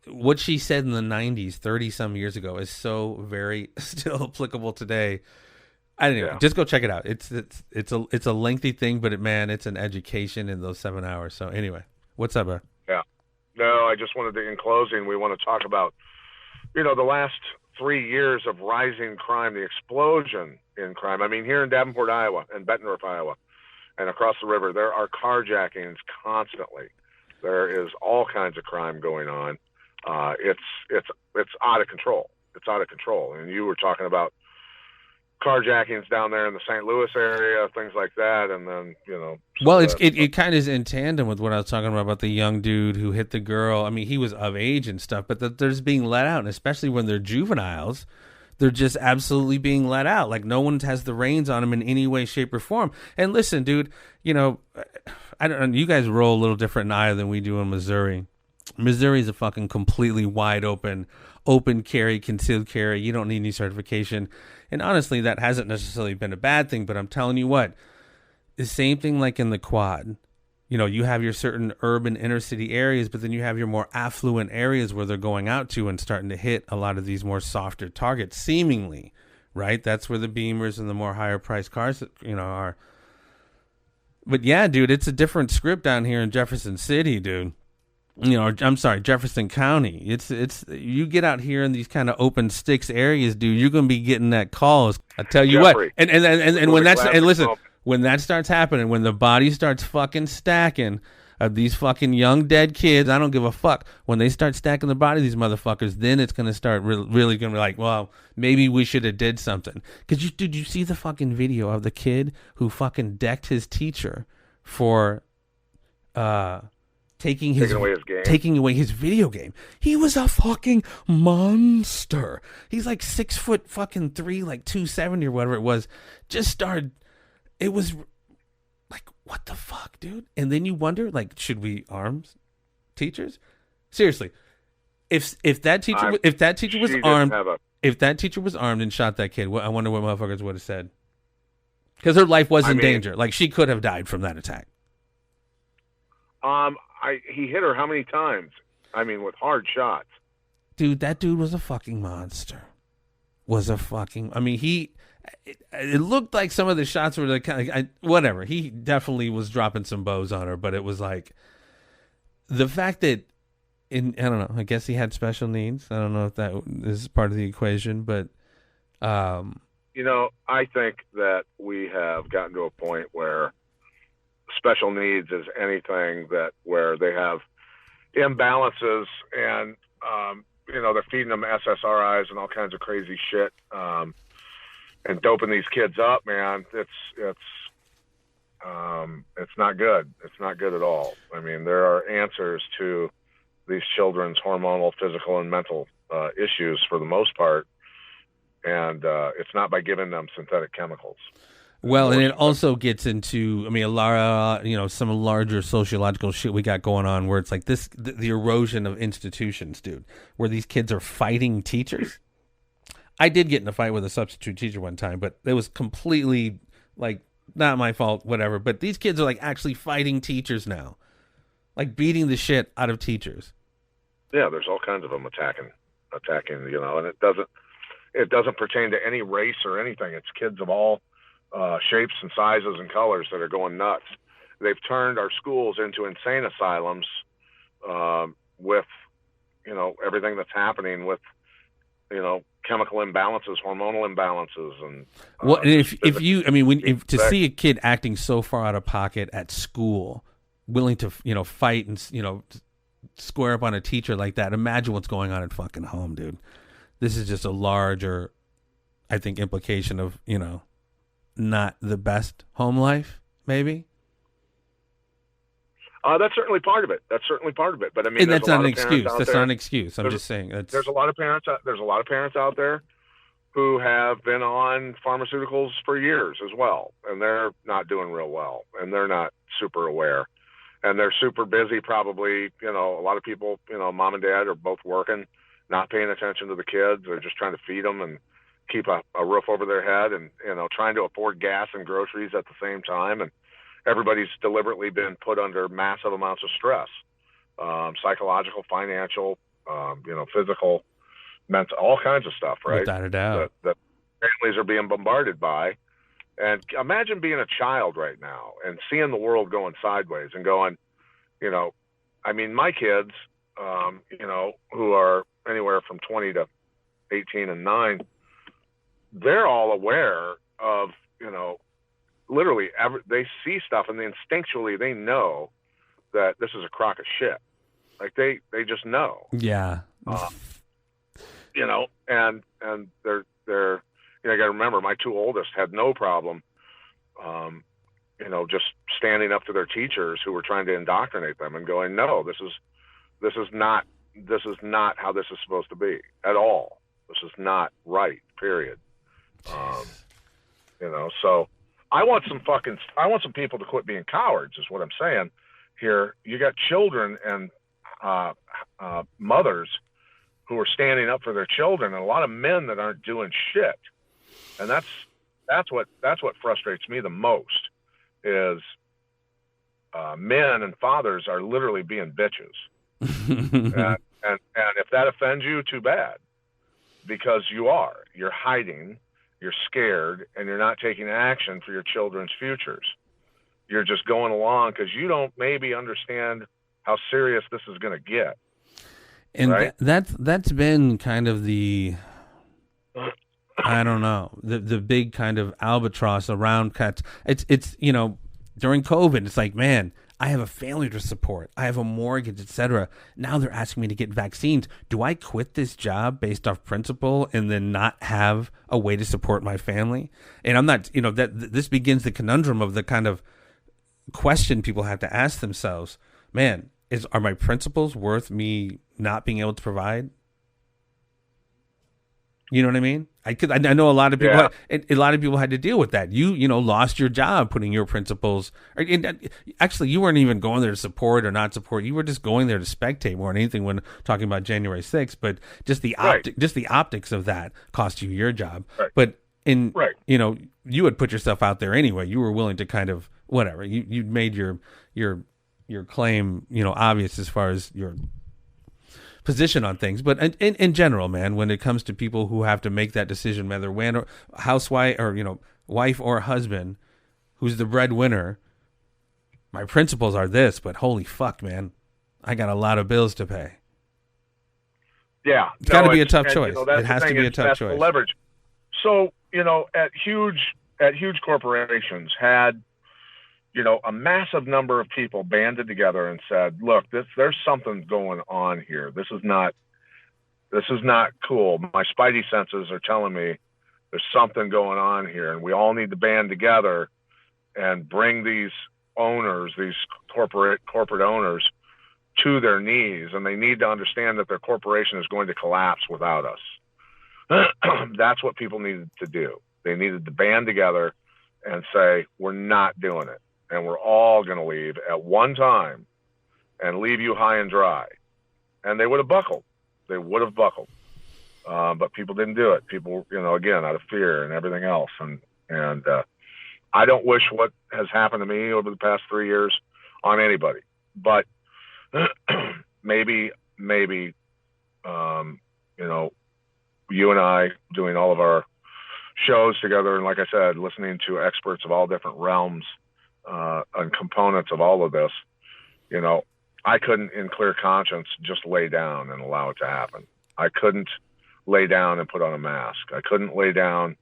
what she said in the 90s, 30-some years ago, is so very still applicable today. I don't know. Just go check it out. It's a lengthy thing, but it's an education in those 7 hours. So anyway, what's up, bro? Yeah. No, I just wanted to, in closing, we want to talk about, the last 3 years of rising crime, the explosion in crime. I mean, here in Davenport, Iowa, and Bettendorf, Iowa, and across the river, there are carjackings constantly. There is all kinds of crime going on. It's out of control. It's out of control. And you were talking about carjackings down there in the St. Louis area, things like that, and then Well, it kind of is in tandem with what I was talking about the young dude who hit the girl. I mean, he was of age and stuff, but they're just being let out, and especially when they're juveniles, they're just absolutely being let out. Like no one has the reins on them in any way, shape, or form. And listen, dude, I don't know. You guys roll a little different in Iowa than we do in Missouri. Missouri is a fucking completely wide open carry, concealed carry. You don't need any certification. And honestly, that hasn't necessarily been a bad thing, but I'm telling you what, the same thing like in the quad. You have your certain urban inner city areas, but then you have your more affluent areas where they're going out to and starting to hit a lot of these more softer targets, seemingly, right? That's where the Beamers and the more higher priced cars, are. But yeah, dude, it's a different script down here in Jefferson City, dude. I'm sorry, Jefferson County. It's you get out here in these kind of open sticks areas, dude. You're gonna be getting that calls. I tell you Jeffrey, what. And when that's and listen, when that starts happening, when the body starts fucking stacking of these fucking young dead kids, I don't give a fuck. When they start stacking the body of these motherfuckers, then it's gonna start really gonna be like, well, maybe we should have did something. Cause you see the fucking video of the kid who fucking decked his teacher for taking away his video game. He was a fucking monster. He's like 6'3", like 270 or whatever it was. Just started. It was like, what the fuck, dude? And then you wonder, like, should we arm teachers? Seriously, if that teacher was armed and shot that kid, I wonder what motherfuckers would have said. Because her life was in danger. Like she could have died from that attack. He hit her how many times? With hard shots. Dude, that dude was a fucking monster. It looked like some of the shots were like kind of, whatever. He definitely was dropping some bows on her, but it was like the fact that I don't know. I guess he had special needs. I don't know if that is part of the equation, but I think that we have gotten to a point where special needs is anything where they have imbalances and they're feeding them SSRIs and all kinds of crazy shit and doping these kids up, man. It's not good. It's not good at all. There are answers to these children's hormonal, physical, and mental issues for the most part, and it's not by giving them synthetic chemicals. Well, and it also gets into, a lot of, some larger sociological shit we got going on where it's like the erosion of institutions, dude, where these kids are fighting teachers. I did get in a fight with a substitute teacher one time, but it was completely, like, not my fault, whatever. But these kids are, like, actually fighting teachers now. Like, beating the shit out of teachers. Yeah, there's all kinds of them attacking, and it doesn't pertain to any race or anything. It's kids of all shapes and sizes and colors that are going nuts. They've turned our schools into insane asylums with, everything that's happening with, chemical imbalances, hormonal imbalances, and to see a kid acting so far out of pocket at school, willing to fight and square up on a teacher like that, imagine what's going on at fucking home, dude. This is just a larger, I think, implication of not the best home life, maybe. That's certainly part of it. But and that's not an excuse. That's not an excuse. I'm just saying. There's a lot of parents. There's a lot of parents out there who have been on pharmaceuticals for years as well, and they're not doing real well, and they're not super aware, and they're super busy. Probably, a lot of people, mom and dad are both working, not paying attention to the kids. They're just trying to feed them and keep a roof over their head, and trying to afford gas and groceries at the same time, and everybody's deliberately been put under massive amounts of stress, psychological, financial, physical, mental, all kinds of stuff, right? Without a doubt. That families are being bombarded by. And imagine being a child right now and seeing the world going sideways and going, my kids, who are anywhere from 20 to 18 and 9, they're all aware of, literally they see stuff and instinctually they know that this is a crock of shit. Like they just know. Yeah. And they're you got to remember, my two oldest had no problem, just standing up to their teachers who were trying to indoctrinate them and going, no, this is not how this is supposed to be at all. This is not right, period. So I want some people to quit being cowards is what I'm saying here. You got children and mothers who are standing up for their children, and a lot of men that aren't doing shit. And that's what frustrates me the most is men and fathers are literally being bitches. and if that offends you, too bad, because you're hiding, you're scared, and you're not taking action for your children's futures. You're just going along because you don't maybe understand how serious this is going to get. And right? that's been kind of the, I don't know, the big kind of albatross around cats. It's during COVID, it's like, man, I have a family to support. I have a mortgage, etc. Now they're asking me to get vaccines. Do I quit this job based off principle and then not have a way to support my family? And I'm not, this begins the conundrum of the kind of question people have to ask themselves. Man, are my principles worth me not being able to provide? You know what I mean? I know a lot of people. A lot of people had to deal with that. You lost your job putting your principles. Actually, you weren't even going there to support or not support. You were just going there to spectate more than anything when talking about January 6th. But just the optics of that cost you your job. Right. But you had put yourself out there anyway. You were willing to kind of whatever. You made your claim obvious as far as your position on things. But in general, man, when it comes to people who have to make that decision, whether housewife or wife or husband, who's the breadwinner, my principles are this, but holy fuck, man, I got a lot of bills to pay. Yeah, it's got to be a tough choice. It has to be a tough choice. Leverage. So at huge corporations had a massive number of people banded together and said, look, there's something going on here. This is not cool. My spidey senses are telling me there's something going on here, and we all need to band together and bring these owners, these corporate owners, to their knees, and they need to understand that their corporation is going to collapse without us. That's what people needed to do. They needed to band together and say, we're not doing it. And we're all going to leave at one time and leave you high and dry. And they would have buckled. But people didn't do it. People, again, out of fear and everything else. And I don't wish what has happened to me over the past 3 years on anybody. But maybe, you and I doing all of our shows together, and like I said, listening to experts of all different realms, and components of all of this, I couldn't in clear conscience just lay down and allow it to happen. I couldn't lay down and put on a mask. I couldn't lay down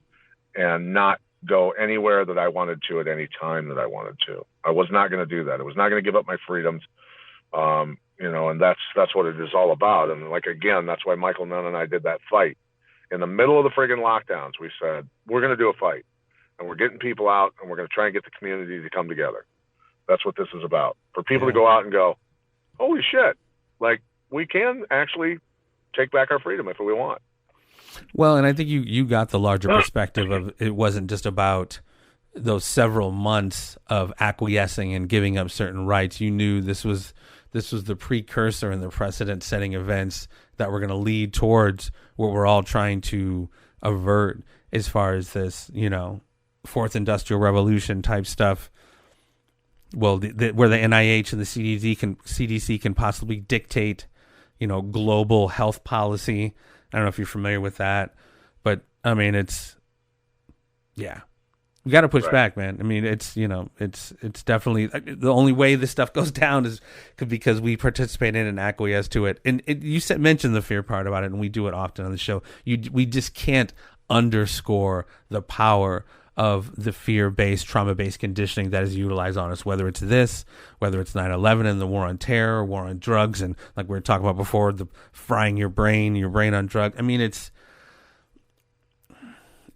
and not go anywhere that I wanted to at any time that I wanted to. I was not going to do that. I was not going to give up my freedoms. And that's what it is all about. And again, that's why Michael Nunn and I did that fight in the middle of the friggin' lockdowns. We said, we're going to do a fight. And we're getting people out, and we're going to try and get the community to come together. That's what this is about. For people to go out and go, holy shit, we can actually take back our freedom if we want. Well, and I think you got the larger perspective of it wasn't just about those several months of acquiescing and giving up certain rights. You knew this was the precursor and the precedent-setting events that were going to lead towards what we're all trying to avert as far as this, Fourth Industrial Revolution type stuff. Well, where the NIH and the CDC can possibly dictate, global health policy. I don't know if you're familiar with that, but I mean, we got to push back, man. I mean, it's definitely the only way this stuff goes down is because we participate in and acquiesce to it. And you mentioned the fear part about it, and we do it often on the show. We just can't underscore the power of the fear-based, trauma-based conditioning that is utilized on us, whether it's 9/11 and the war on terror, war on drugs, and like we were talking about before, the frying your brain on drug. I mean,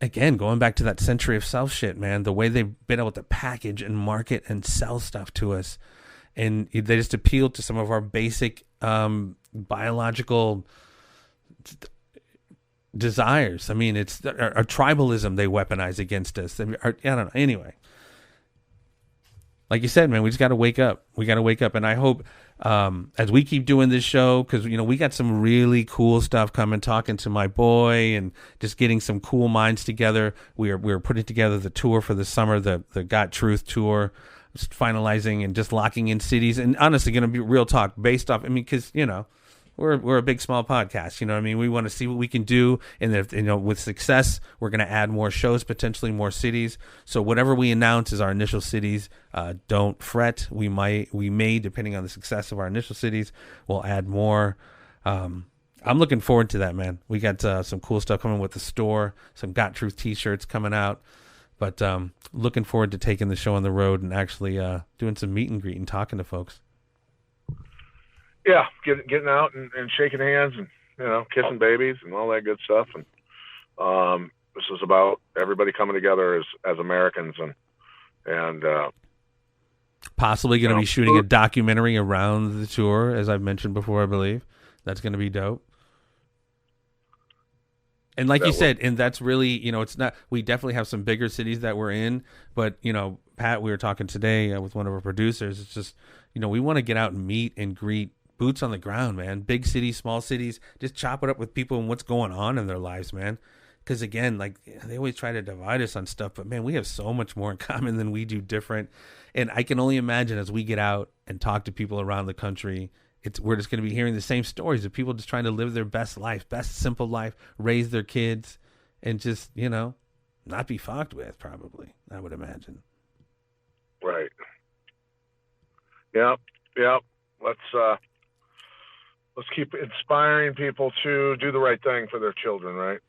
again, going back to that century of self shit, man, the way they've been able to package and market and sell stuff to us. And they just appeal to some of our basic biological desires. I mean, it's our tribalism they weaponize against us. I don't know. Anyway, like you said, man, we just got to wake up. We got to wake up. And I hope as we keep doing this show, because, we got some really cool stuff coming, talking to my boy and just getting some cool minds together. We're putting together the tour for the summer, the Got Truth tour, just finalizing and just locking in cities. And honestly, going to be real talk based off, because, we're a big, small podcast. You know what I mean? We want to see what we can do. And if, with success, we're going to add more shows, potentially more cities. So whatever we announce is our initial cities. Don't fret. We may, depending on the success of our initial cities, we'll add more. I'm looking forward to that, man. We got some cool stuff coming with the store, some Got Truth t-shirts coming out. But looking forward to taking the show on the road and actually doing some meet and greet and talking to folks. Yeah, getting out and shaking hands and kissing babies and all that good stuff. And this is about everybody coming together as Americans and possibly going to be shooting a documentary around the tour, as I've mentioned before. I believe that's going to be dope. And like you said, and that's really, it's not, we definitely have some bigger cities that we're in, but, Pat, we were talking today with one of our producers. It's just, we want to get out and meet and greet, boots on the ground, man. Big cities, small cities, just chop it up with people and what's going on in their lives, man. Because again, like they always try to divide us on stuff, but man, we have so much more in common than we do different. And I can only imagine as we get out and talk to people around the country, we're just going to be hearing the same stories of people just trying to live their best life, best simple life, raise their kids, and just, not be fucked with, probably, I would imagine. Right. Yep. Let's keep inspiring people to do the right thing for their children, right?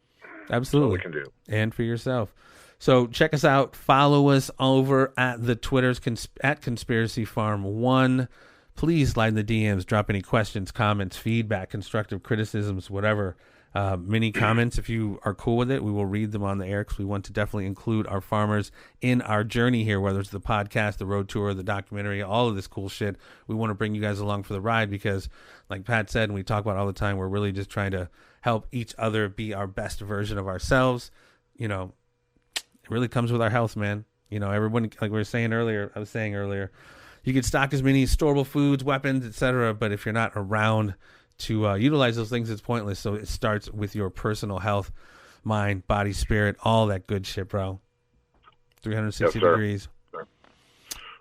Absolutely. That's what we can do. And for yourself. So check us out. Follow us over at the Twitters, at Conspiracy Farm 1. Please slide in the DMs, drop any questions, comments, feedback, constructive criticisms, whatever. Many comments, if you are cool with it, we will read them on the air because we want to definitely include our farmers in our journey here, whether it's the podcast, the road tour, the documentary, all of this cool shit. We want to bring you guys along for the ride because, like Pat said, and we talk about all the time, we're really just trying to help each other be our best version of ourselves. It really comes with our health, man. Everyone, like I was saying earlier, you can stock as many storable foods, weapons, etc., but if you're not around to utilize those things, it's pointless. So it starts with your personal health, mind, body, spirit, all that good shit, bro. 360 degrees. Sir.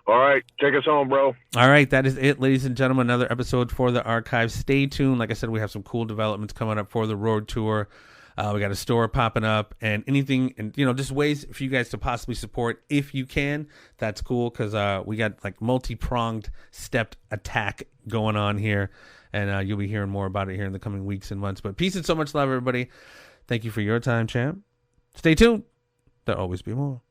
All right. Take us home, bro. All right. That is it, ladies and gentlemen. Another episode for the archive. Stay tuned. Like I said, we have some cool developments coming up for the road tour. We got a store popping up and anything, and just ways for you guys to possibly support if you can. That's cool because we got like multi-pronged stepped attack going on here, and you'll be hearing more about it here in the coming weeks and months. But peace and so much love, everybody. Thank you for your time, champ. Stay tuned. There'll always be more.